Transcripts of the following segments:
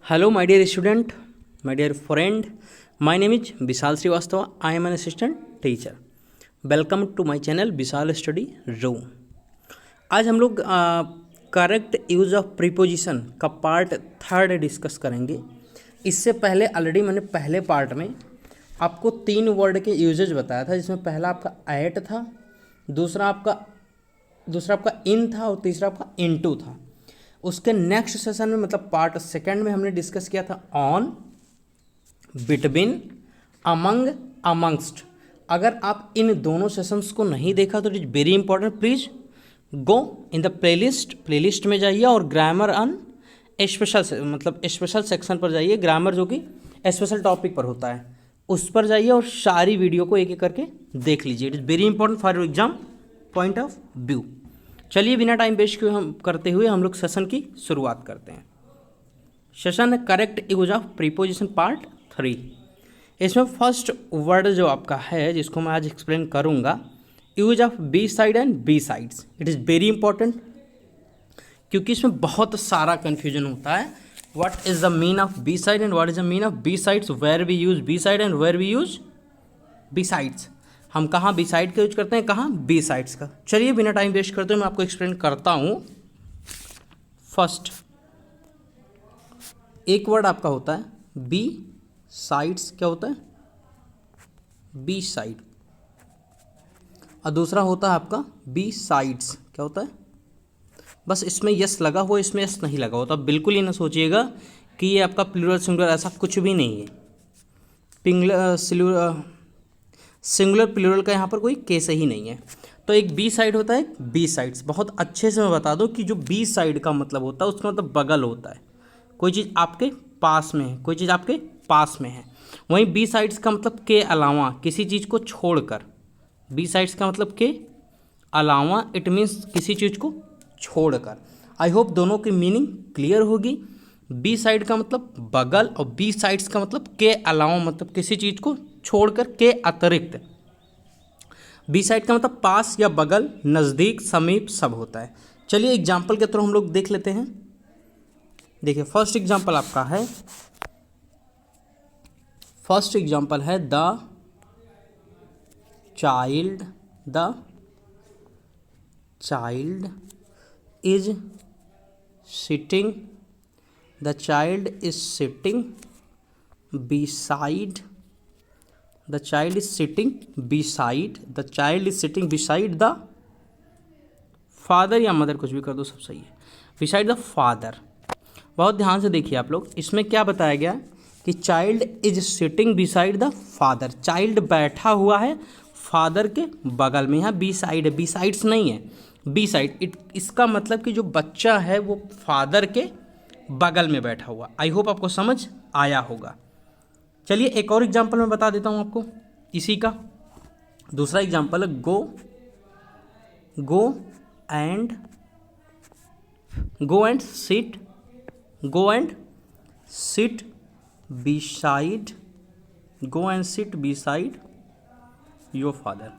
Hello, my dear student, my dear friend. My name is Vishal Srivastava. I am an assistant teacher. Welcome to my channel Vishal Study Room. आज हम लोग correct use of preposition का part 3 discuss करेंगे। इससे पहले already मैंने पहले part में आपको 3 वर्ड के यूजेज बताया था, जिसमें पहला आपका एट था, दूसरा आपका इन था और तीसरा आपका इनटू था। उसके नेक्स्ट सेशन में मतलब पार्ट 2 में हमने डिस्कस किया था ऑन, बिटवीन, अमंग, अमंगस्ट। अगर आप इन दोनों सेशंस को नहीं देखा तो it is very important, please go in the playlist में जाइए और ग्रामर ऑन स्पेशल सेक्शन पर जाइए। ग्रामर जो कि स्पेशल टॉपिक पर होता है उस पर जाइए और सारी वीडियो को एक एक करके देख लीजिए। It is very important for your exam point of view. चलिए बिना टाइम वेस्ट करते हुए हम लोग सेशन की शुरुआत करते हैं। Session correct use of preposition part 3। इसमें फर्स्ट वर्ड जो आपका है जिसको मैं आज एक्सप्लेन करूंगा, use of beside and besides. It is very important क्योंकि इसमें बहुत सारा कन्फ्यूजन होता है। What is the mean of beside and what is the mean of besides, where we use beside and where we use besides. हम कहाँ B side का use करते हैं, कहाँ बी साइड्स का। चलिए बिना time waste करते हुए मैं आपको एक्सप्लेन करता हूँ। फर्स्ट एक वर्ड आपका होता है बी साइड्स। क्या होता है? B side. और दूसरा होता है आपका बी साइड्स। क्या होता है? बस इसमें यस लगा हुआ, इसमें यस नहीं लगा होता। बिल्कुल ये ना सोचिएगा कि ये आपका प्लूरल सिंगुलर, ऐसा कुछ भी नहीं है। सिंगुलर प्लूरल का यहाँ पर कोई केस ही नहीं है। तो एक बी साइड होता है, बी साइड्स। बहुत अच्छे से मैं बता दूं कि जो बी साइड का मतलब होता है उसका मतलब बगल होता है। कोई चीज़ आपके पास में है, कोई चीज़ आपके पास में है। वहीं बी साइड्स का मतलब के अलावा, किसी चीज़ को छोड़कर। बी साइड्स का मतलब के अलावा, इट मीन्स किसी चीज़ को छोड़कर। आई होप दोनों की मीनिंग क्लियर होगी। बी साइड का मतलब बगल और बी साइड्स का मतलब के अलावा, मतलब किसी चीज़ को छोड़कर, के अतिरिक्त। बी साइड का मतलब पास या बगल, नज़दीक, समीप सब होता है। चलिए एग्जाम्पल के थ्रू हम लोग देख लेते हैं। देखिए फर्स्ट एग्जाम्पल आपका है, the child is sitting, the child is sitting beside, the child is sitting beside, the child is sitting beside the father या मदर, कुछ भी कर दो सब सही है। beside the father। बहुत ध्यान से देखिए आप लोग, इसमें क्या बताया गया कि child is sitting beside the father. Child बैठा हुआ है फादर के बगल में। यहाँ बी साइड है, बी साइड्स नहीं है, बी साइड। इसका मतलब कि जो बच्चा है वो फादर के बगल में बैठा हुआ। आई होप आपको समझ आया होगा। चलिए एक और एग्जाम्पल मैं बता देता हूँ आपको इसी का। दूसरा एग्जाम्पल है go and sit beside your father.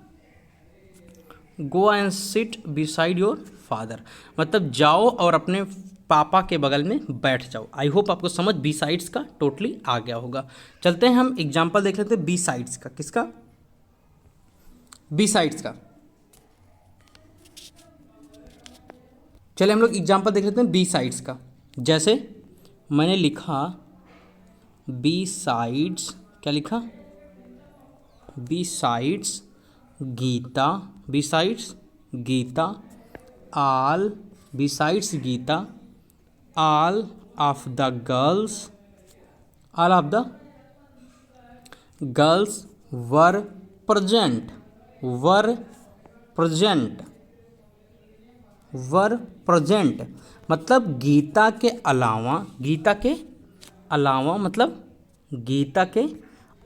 Go and sit beside your father मतलब जाओ और अपने पापा के बगल में बैठ जाओ। आई होप आपको समझ बी साइड्स का टोटली आ गया होगा। चलते हैं हम एग्जाम्पल देख लेते हैं बी साइड्स का। किसका? बी साइड्स का। चलिए हम लोग एग्जाम्पल देख लेते हैं बी साइड्स का। जैसे मैंने लिखा बी साइड्स, क्या लिखा? Besides Gita, besides Gita, all, besides Gita, all of the girls were present मतलब गीता के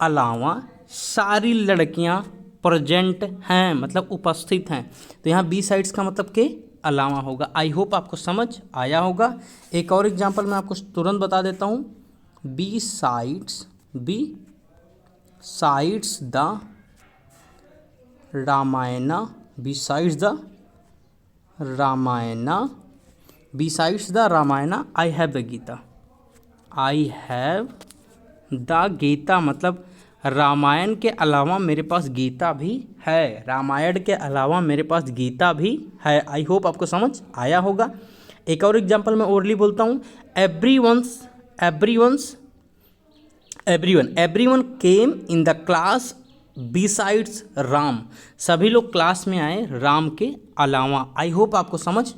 अलावा सारी लड़कियां प्रेजेंट हैं, मतलब उपस्थित हैं। तो यहाँ बी साइड्स का मतलब के अलावा होगा। आई होप आपको समझ आया होगा। एक और एग्जांपल मैं आपको तुरंत बता देता हूँ। Besides the Ramayana, besides the Ramayana, besides the Ramayana I have the Gita. I have the Gita, मतलब रामायण के अलावा मेरे पास गीता भी है। रामायण के अलावा मेरे पास गीता भी है। आई होप आपको समझ आया होगा। एक और एग्जांपल मैं ओरली बोलता हूँ। Everyone came in the class besides Ram. सभी लोग क्लास में आए राम के अलावा। आई होप आपको समझ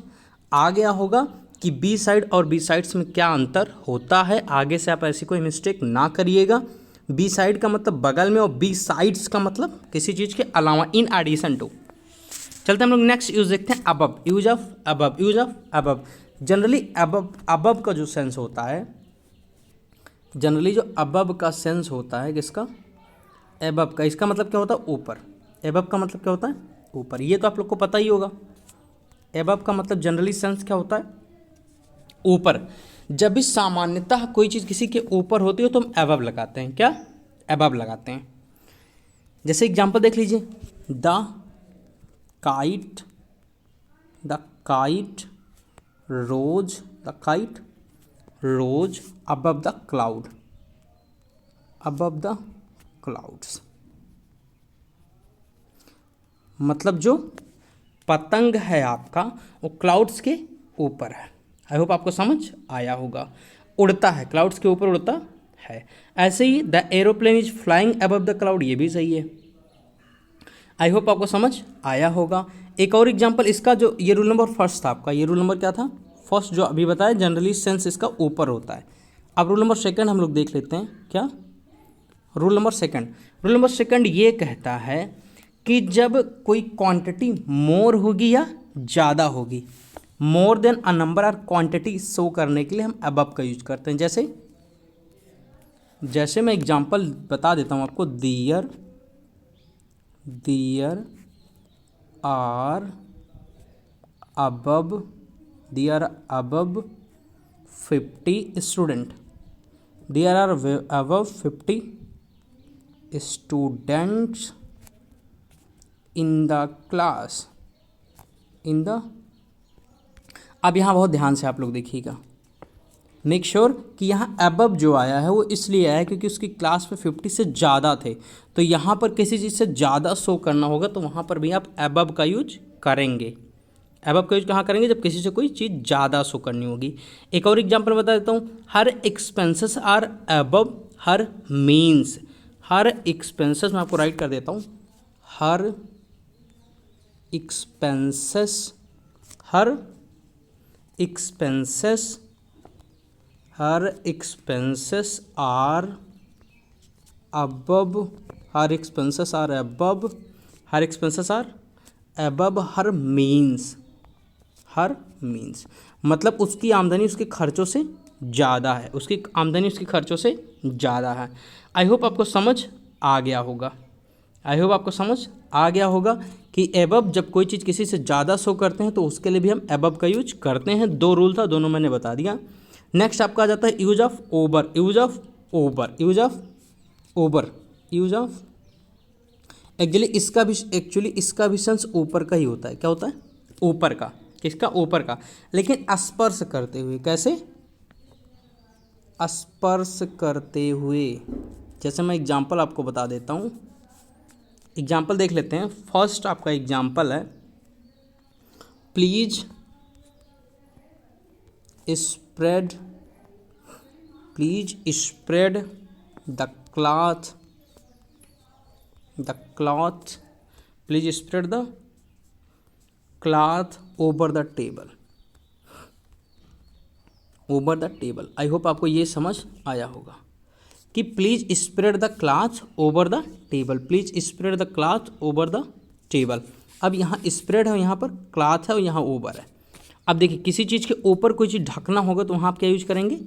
आ गया होगा कि बी साइड और बी साइड्स में क्या अंतर होता है। आगे से आप ऐसी कोई मिस्टेक ना करिएगा। बी साइड का मतलब बगल में और बी साइड्स का मतलब किसी चीज़ के अलावा, इन एडिशन टू। चलते हम लोग नेक्स्ट यूज देखते हैं, above. Use of above. Generally above का जो सेंस होता है, जनरली जो अबव का सेंस होता है किसका, एबव का, इसका मतलब क्या होता है, ऊपर। एबव का मतलब क्या होता है, ऊपर। ये तो आप लोग को पता ही होगा। एबव का मतलब जनरली सेंस क्या होता है, ऊपर। जब भी सामान्यतः कोई चीज़ किसी के ऊपर होती है तो हम एबव लगाते हैं। क्या, एबव लगाते हैं। जैसे एग्जांपल देख लीजिए, the kite rose above the clouds. मतलब जो पतंग है आपका वो क्लाउड्स के ऊपर है। आई होप आपको समझ आया होगा। उड़ता है, क्लाउड्स के ऊपर उड़ता है। ऐसे ही the aeroplane is flying above the cloud, ये भी सही है। आई होप आपको समझ आया होगा। एक और एग्जांपल इसका, जो ये रूल नंबर फर्स्ट था आपका, ये रूल नंबर क्या था, फर्स्ट जो अभी बताया, जनरली सेंस इसका ऊपर होता है। अब रूल नंबर सेकंड हम लोग देख लेते हैं। क्या, रूल नंबर सेकंड ये कहता है कि जब कोई क्वांटिटी मोर होगी या ज़्यादा होगी, मोर देन अ नंबर और क्वांटिटी शो करने के लिए हम अबव का यूज करते हैं। जैसे मैं एग्जांपल बता देता हूँ आपको, there are above 50 student. There are above 50 students in the class अब यहाँ बहुत ध्यान से आप लोग देखिएगा। मेक श्योर कि यहाँ अबव जो आया है वो इसलिए आया है क्योंकि उसकी क्लास में 50 से ज़्यादा थे। तो यहाँ पर किसी चीज़ से ज़्यादा शो करना होगा तो वहाँ पर भी आप अबव का यूज करेंगे। अबव का यूज कहाँ करेंगे, जब किसी से कोई चीज़ ज़्यादा शो करनी होगी। एक और एग्जांपल बता देता हूँ, her expenses are above her means. Her expenses मैं आपको राइट कर देता हूँ, her expenses are above her means. मतलब उसकी आमदनी उसके खर्चों से ज़्यादा है, आई होप आपको समझ आ गया होगा कि एबव जब कोई चीज़ किसी से ज़्यादा शो करते हैं तो उसके लिए भी हम एबव का यूज करते हैं। दो रूल था, दोनों मैंने बता दिया। नेक्स्ट आपका आ जाता है यूज ऑफ ओवर। एक्चुअली इसका भी सेंस ऊपर का ही होता है। क्या होता है, ऊपर का। किसका, ऊपर का, लेकिन स्पर्श करते हुए। कैसे, स्पर्श करते हुए। जैसे मैं एग्जांपल आपको बता देता हूँ, एग्जाम्पल देख लेते हैं। फर्स्ट आपका एग्जाम्पल है, please spread the cloth over the table. I hope आपको ये समझ आया होगा कि please spread the cloth over the table. अब यहाँ स्प्रेड है, यहाँ पर क्लॉथ है और यहाँ ओवर है। अब देखिए, किसी चीज़ के ऊपर कोई चीज़ ढकना होगा तो वहाँ आप क्या यूज करेंगे,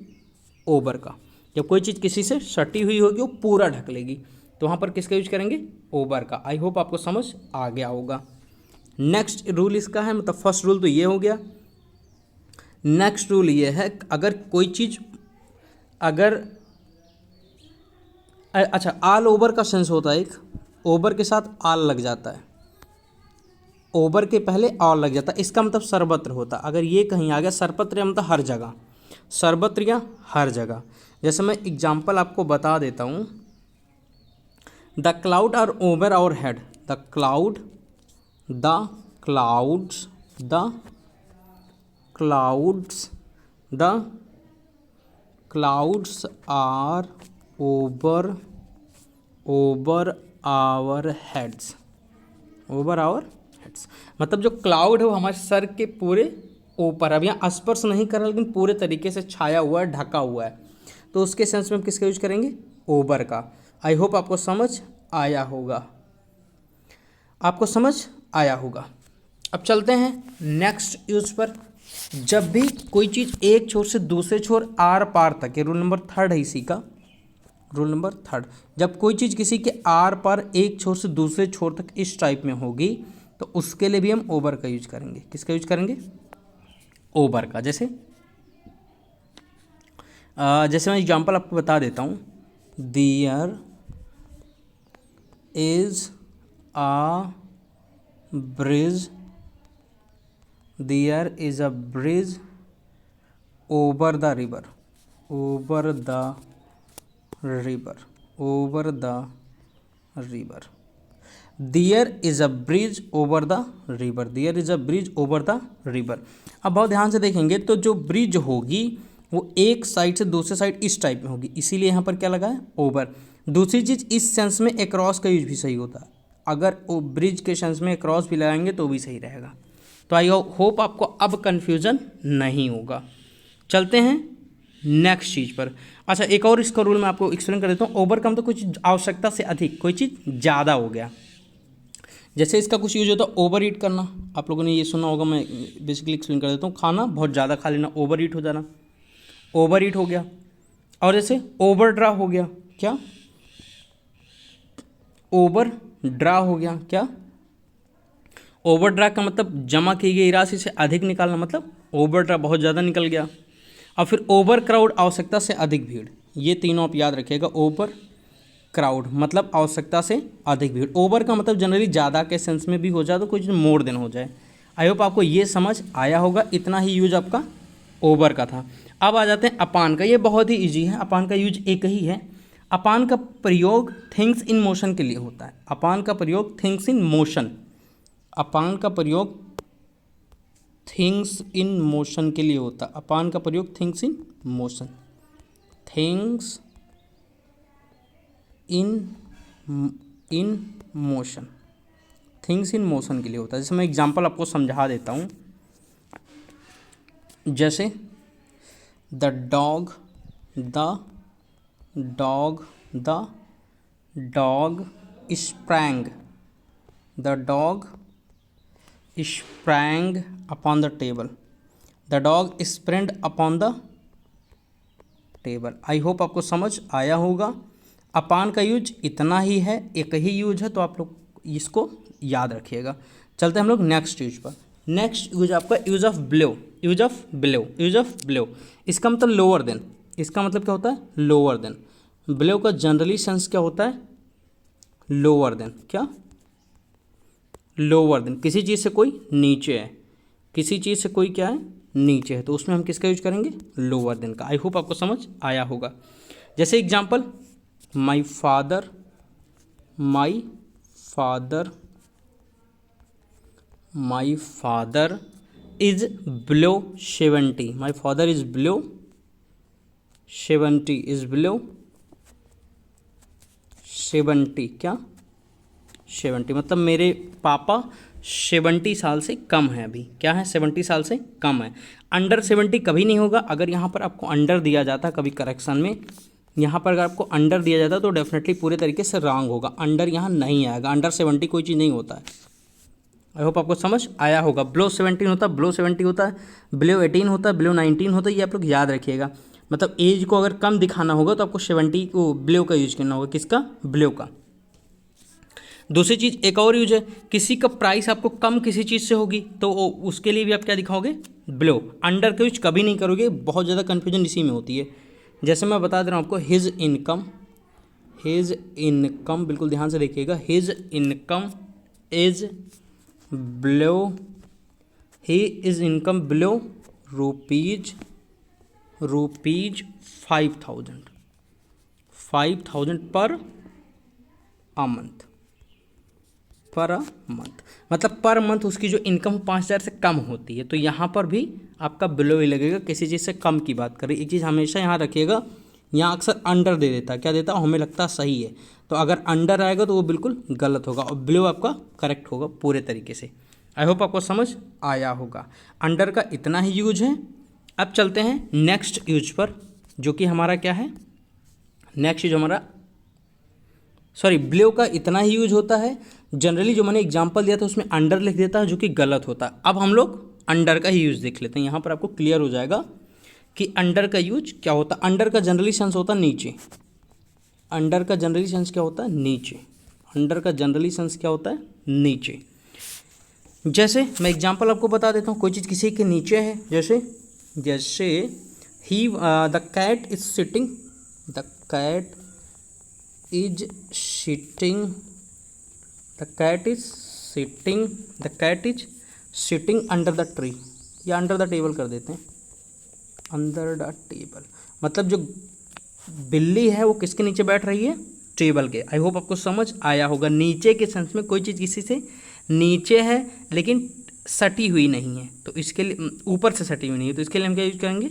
ओवर का। जब कोई चीज़ किसी से सटी हुई होगी वो पूरा ढक लेगी तो वहाँ पर किसका यूज करेंगे, ओवर का। आई होप आपको समझ आ गया होगा। नेक्स्ट रूल इसका है, मतलब फर्स्ट रूल तो ये हो गया। नेक्स्ट रूल ये है, अगर कोई चीज़ अच्छा, आल ओवर का सेंस होता है। एक ओवर के साथ आल लग जाता है, ओवर के पहले आल लग जाता है, इसका मतलब सर्वत्र होता है। अगर ये कहीं आ गया, सर्वत्र मतलब हर जगह, सर्वत्र या हर जगह। जैसे मैं एग्जाम्पल आपको बता देता हूँ, the cloud are over our head, the clouds are over our heads, मतलब जो क्लाउड है वो हमारे सर के पूरे ऊपर, अब यहाँ स्पर्श नहीं कर रहा लेकिन पूरे तरीके से छाया हुआ है, ढका हुआ है, तो उसके सेंस में हम किसका यूज करेंगे? ओवर का। आई होप आपको समझ आया होगा, अब चलते हैं नेक्स्ट यूज पर। जब भी कोई चीज़ एक छोर से दूसरे छोर आर पार तक, ये रूल नंबर 3 है इसी का, रूल नंबर 3, जब कोई चीज़ किसी के आर पार एक छोर से दूसरे छोर तक इस टाइप में होगी तो उसके लिए भी हम ओवर का यूज करेंगे। किसका यूज करेंगे? ओवर का। जैसे मैं एग्जांपल आपको बता देता हूँ, there is a bridge over the river, there is a bridge over the river. अब बहुत ध्यान से देखेंगे तो जो ब्रिज होगी वो एक साइड से दूसरे साइड इस टाइप में होगी, इसीलिए यहाँ पर क्या लगा है? ओवर। दूसरी चीज़, इस सेंस में अक्रॉस का यूज भी सही होता है, अगर वो ब्रिज के सेंस में अक्रॉस भी लगाएंगे तो भी सही रहेगा। तो आई होप आपको अब कन्फ्यूज़न नहीं होगा। चलते हैं नेक्स्ट चीज़ पर। अच्छा, एक और इसका रूल मैं आपको एक्सप्लेन कर देता हूँ। ओवर का मतलब कुछ आवश्यकता से अधिक, कोई चीज़ ज़्यादा हो गया। जैसे इसका कुछ यूज होता है ओवर ईट करना, आप लोगों ने ये सुना होगा, मैं बेसिकली एक्सप्लेन कर देता हूँ। खाना बहुत ज़्यादा खा लेना, ओवर ईट हो जाना, ओवर ईट हो गया। और जैसे ओवर ड्रा हो गया, क्या? ओवर ड्रा हो गया, क्या? ओवर ड्रा का मतलब जमा की गई राशि से अधिक निकालना, मतलब ओवर ड्रा बहुत ज़्यादा निकल गया। और फिर ओवर क्राउड, आवश्यकता से अधिक भीड़, ये तीनों आप याद रखिएगा। ओवर क्राउड मतलब आवश्यकता से अधिक भीड़। ओवर का मतलब जनरली ज़्यादा के सेंस में भी हो जाए तो कुछ मोर देन हो जाए। आई होप आपको ये समझ आया होगा, इतना ही यूज आपका ओवर का था। अब आ जाते हैं अपान का। ये बहुत ही ईजी है, अपान का यूज एक ही है। अपान का प्रयोग थिंग्स इन मोशन के लिए होता है। अपान का प्रयोग थिंग्स इन मोशन, अपान का प्रयोग थिंग्स इन मोशन के लिए होता है। अपान का प्रयोग things in motion, things in motion, things in motion के लिए होता है। जैसे मैं एग्जांपल आपको समझा देता हूँ। जैसे the dog sprang, the dog sprang upon the table, the dog sprang upon the table। I hope आपको समझ आया होगा। अपान का यूज इतना ही है, एक ही यूज है, तो आप लोग इसको याद रखिएगा। चलते हैं हम लोग नेक्स्ट यूज पर। नेक्स्ट यूज आपका यूज ऑफ ब्लो। इसका मतलब लोअर देन, इसका मतलब क्या होता है? Lower than. ब्लो का जनरली सेंस क्या होता है? Lower than. क्या? लोअर देन, किसी चीज़ से कोई नीचे है, किसी चीज़ से कोई क्या है? नीचे है, तो उसमें हम किसका यूज करेंगे? लोअर देन का। आई होप आपको समझ आया होगा। जैसे example, my father is below 70, my father is below 70, is below 70, क्या? 70 मतलब मेरे पापा 70 साल से कम है अभी, क्या है? 70 साल से कम है। अंडर 70 कभी नहीं होगा। अगर यहाँ पर आपको अंडर दिया जाता कभी करेक्शन में, यहाँ पर अगर आपको अंडर दिया जाता तो डेफिनेटली पूरे तरीके से रॉन्ग होगा, अंडर यहाँ नहीं आएगा। अंडर 70 कोई चीज़ नहीं होता है। आई होप आपको समझ आया होगा। बिलो 17 होता है, बिलो 70 होता है, बिलो 18 होता है, बिलो 19 होता है, ये आप लोग याद रखिएगा। मतलब एज को अगर कम दिखाना होगा तो आपको 70 को बिलो का यूज करना होगा। किसका? बिलो का। दूसरी चीज़ एक और यूज है, किसी का प्राइस आपको कम किसी चीज़ से होगी तो उसके लिए भी आप क्या दिखाओगे? बिलो। अंडर का यूज कभी नहीं करोगे, बहुत ज़्यादा कन्फ्यूजन इसी में होती है। जैसे मैं बता दे रहा हूँ आपको, हिज इनकम, बिल्कुल ध्यान से देखिएगा, his income is below, he is income below rupees 5,000 पर अ मंथ, पर अ मंथ मतलब पर मंथ उसकी जो इनकम 5,000 से कम होती है, तो यहाँ पर भी आपका बिलो ही लगेगा, किसी चीज़ से कम की बात करें। एक चीज़ हमेशा यहाँ रखिएगा, यहाँ अक्सर अंडर दे देता है, क्या देता है, हमें लगता है सही है, तो अगर अंडर आएगा तो वो बिल्कुल गलत होगा और बिलो आपका करेक्ट होगा पूरे तरीके से। आई होप आपको समझ आया होगा। अंडर का इतना ही यूज है। अब चलते हैं नेक्स्ट यूज पर, जो कि हमारा क्या है, नेक्स्ट यूज हमारा बिलो का इतना ही यूज होता है। जनरली जो मैंने एग्जांपल दिया था उसमें अंडर लिख देता है, जो कि गलत होता है। अब हम लोग अंडर का ही यूज देख लेते हैं, यहाँ पर आपको क्लियर हो जाएगा कि अंडर का यूज क्या होता है। अंडर का जनरली सेंस होता है नीचे, अंडर का जनरली सेंस क्या होता है, नीचे। अंडर का जनरली सेंस क्या होता है, नीचे। जैसे मैं एग्जांपल आपको बता देता हूँ, कोई चीज़ किसी के नीचे है, जैसे ही the cat is sitting, the cat is sitting, the cat is sitting, the cat is sitting under the tree, या अंडर द टेबल कर देते हैं, अंडर द टेबल। मतलब जो बिल्ली है वो किसके नीचे बैठ रही है, टेबल के। आई होप आपको समझ आया होगा। नीचे के सेंस में कोई चीज़ किसी से नीचे है लेकिन सटी हुई नहीं है, तो इसके लिए ऊपर से सटी हुई नहीं है, तो इसके लिए हम क्या यूज करेंगे,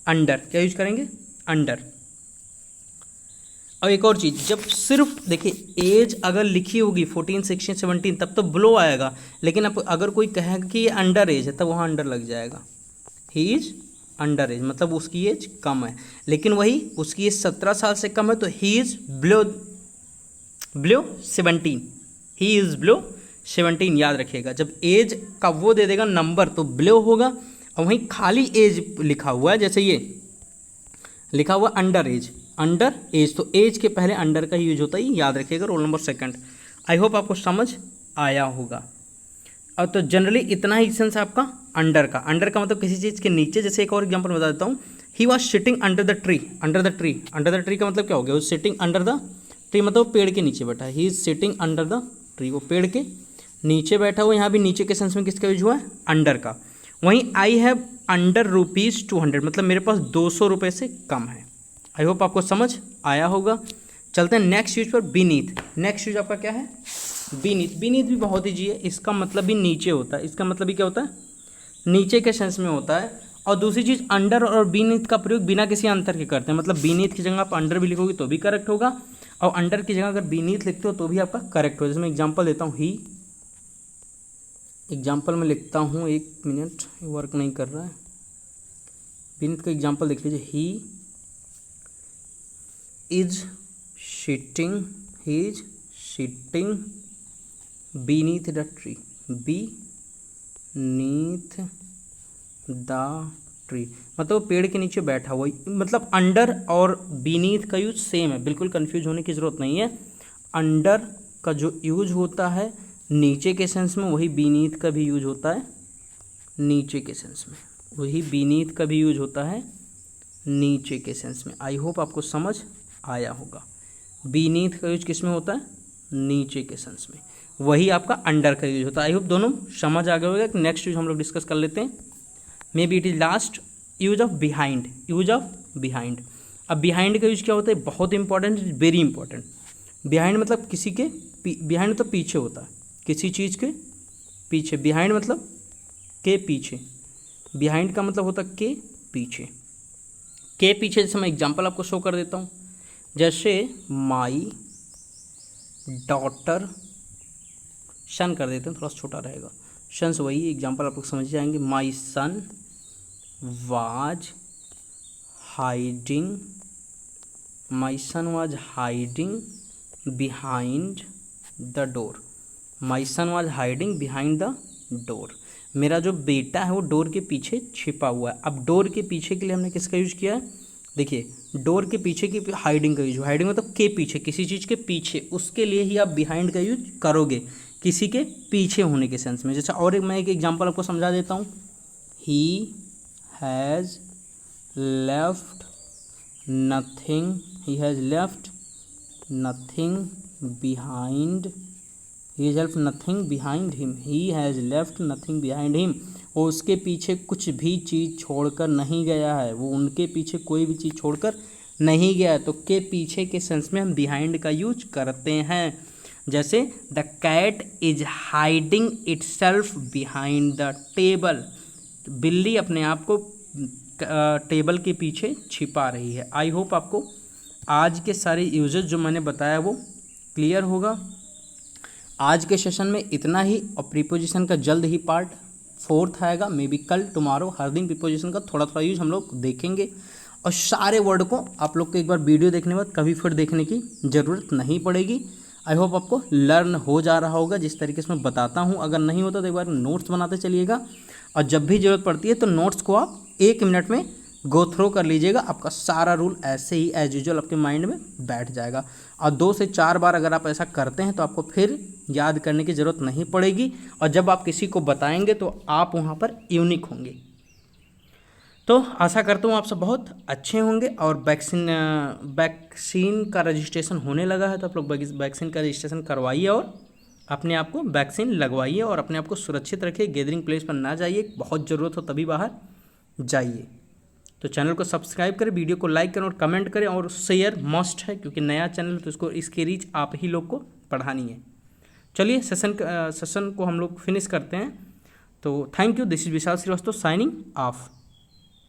अंडर। क्या यूज करेंगे, अंडर। और एक और चीज़, जब सिर्फ देखिए एज अगर लिखी होगी 14, 16, 17 तब तो बिलो आएगा, लेकिन अब अगर कोई कहेगा कि ये अंडर एज है तब वहाँ अंडर लग जाएगा। ही इज अंडर एज मतलब उसकी एज कम है, लेकिन वही उसकी एज 17 साल से कम है तो he is below 17, he is below 17। याद रखिएगा, जब एज का वो दे देगा नंबर तो बिलो होगा, और वहीं खाली एज लिखा हुआ है, जैसे ये लिखा हुआ अंडर एज, अंडर एज, तो एज के पहले अंडर का यूज होता है, याद रखिएगा। Roll number second. I hope आपको समझ आया होगा। और तो जनरली इतना ही सेंस आपका अंडर का। अंडर का मतलब किसी चीज़ के नीचे। जैसे एक और एग्जांपल बता देता हूँ, he was sitting under the tree, under the tree, under the tree का मतलब क्या हो गया, वो सिटिंग अंडर द ट्री मतलब पेड़ के नीचे बैठा है, he is sitting under the tree, वो पेड़ के नीचे बैठा हुआ। यहाँ भी नीचे के सेंस में किसका यूज हुआ है, अंडर का। वहीं आई हैव अंडर ₹200 मतलब मेरे पास 200 रुपये से कम है। आई होप आपको समझ आया होगा। चलते हैं नेक्स्ट यूज पर, बीनीथ। नेक्स्ट यूज आपका क्या है, बीनीथ। बीनीथ भी बहुत ईजी है, इसका मतलब भी नीचे होता है, इसका मतलब भी क्या होता है, नीचे के सेंस में होता है। और दूसरी चीज़, अंडर और बीनीथ का प्रयोग बिना किसी अंतर के करते हैं, मतलब बीनीथ की जगह आप अंडर भी लिखोगे तो भी करेक्ट होगा, और अंडर की जगह अगर बीनीथ लिखते हो तो भी आपका करेक्ट होगा। जैसे मैं एग्जाम्पल देता हूँ, ही, एग्जाम्पल में लिखता हूँ, 1 मिनट वर्क नहीं कर रहा है। बीनीथ का एग्जाम्पल देख लीजिए, he is sitting, he is sitting beneath the tree, beneath the tree मतलब वो पेड़ के नीचे बैठा हुआ। मतलब अंडर और बीनीथ का यूज सेम है, बिल्कुल कंफ्यूज होने की ज़रूरत नहीं है। अंडर का जो यूज होता है नीचे के सेंस में, वही बीनीथ का भी यूज होता है नीचे के सेंस में, वही बीनीथ का भी यूज होता है नीचे के सेंस में। आई होप आपको समझ आया होगा। बीनीथ का यूज किस में होता है, नीचे के सेंस में, वही आपका अंडर का यूज होता है। आई होप दोनों समझ आ गए होगा। नेक्स्ट यूज हम लोग डिस्कस कर लेते हैं, may be it is last, use of behind. Use of behind. अब बिहाइंड का यूज क्या होता है, बहुत इंपॉर्टेंट, वेरी इंपॉर्टेंट। बिहाइंड मतलब किसी के बिहाइंड मतलब पीछे होता है, किसी चीज़ के पीछे। बिहाइंड मतलब के पीछे, बिहाइंड का मतलब होता है के पीछे। के पीछे जैसे मैं एग्जाम्पल आपको शो कर देता हूँ, जैसे माई डॉटर, सन कर देते हैं, थोड़ा सा छोटा रहेगा, सन से वही एग्जाम्पल आप लोग समझ जाएंगे। My son was hiding, my son was hiding behind the door, my son was hiding behind the door. मेरा जो बेटा है वो डोर के पीछे छिपा हुआ है। अब डोर के पीछे के लिए हमने किसका यूज किया है, देखिए डोर के पीछे की हाइडिंग का यूज, हाइडिंग मतलब के पीछे, किसी चीज़ के पीछे, उसके लिए ही आप बिहाइंड का यूज करोगे, किसी के पीछे होने के सेंस में। जैसे और मैं एक एग्जांपल आपको समझा देता हूँ, he has left nothing, he has left nothing behind, he has left nothing behind him, he has left nothing behind him. और उसके पीछे कुछ भी चीज़ छोड़कर नहीं गया है, वो उनके पीछे कोई भी चीज़ छोड़कर नहीं गया है। तो के पीछे के सेंस में हम बिहाइंड का यूज करते हैं। जैसे the cat is hiding itself behind the table, बिल्ली अपने आप को टेबल के पीछे छिपा रही है। आई होप आपको आज के सारे यूजेस जो मैंने बताया वो क्लियर होगा। आज के सेशन में इतना ही, और प्रीपोजिशन का जल्द ही पार्ट 4 आएगा, मे बी कल टुमारो। हर दिन प्रीपोजिशन का थोड़ा थोड़ा यूज हम लोग देखेंगे, और सारे वर्ड को आप लोग को एक बार वीडियो देखने के बाद कभी फिर देखने की ज़रूरत नहीं पड़ेगी। आई होप आपको लर्न हो जा रहा होगा जिस तरीके से मैं बताता हूँ। अगर नहीं होता तो एक बार नोट्स बनाते चलिएगा, और जब भी ज़रूरत पड़ती है तो नोट्स को आप 1 मिनट में गो थ्रो कर लीजिएगा। आपका सारा रूल ऐसे ही एज यूजुअल आपके माइंड में बैठ जाएगा, और 2 से 4 बार अगर आप ऐसा करते हैं तो आपको फिर याद करने की ज़रूरत नहीं पड़ेगी, और जब आप किसी को बताएंगे तो आप वहाँ पर यूनिक होंगे। तो आशा करता हूँ आप सब बहुत अच्छे होंगे। और वैक्सीन का रजिस्ट्रेशन होने लगा है, तो आप लोग वैक्सीन का रजिस्ट्रेशन करवाइए और अपने आप को वैक्सीन लगवाइए, और अपने आप को सुरक्षित रखिए। गैदरिंग प्लेस पर ना जाइए, बहुत ज़रूरत हो तभी बाहर जाइए। तो चैनल को सब्सक्राइब करें, वीडियो को लाइक करें और कमेंट करें, और शेयर मस्ट है क्योंकि नया चैनल तो इसको इसकी रीच आप ही लोग को बढ़ानी है। चलिए सेशन को हम लोग फिनिश करते हैं। तो thank you, this is Vishal Shrivastava signing of.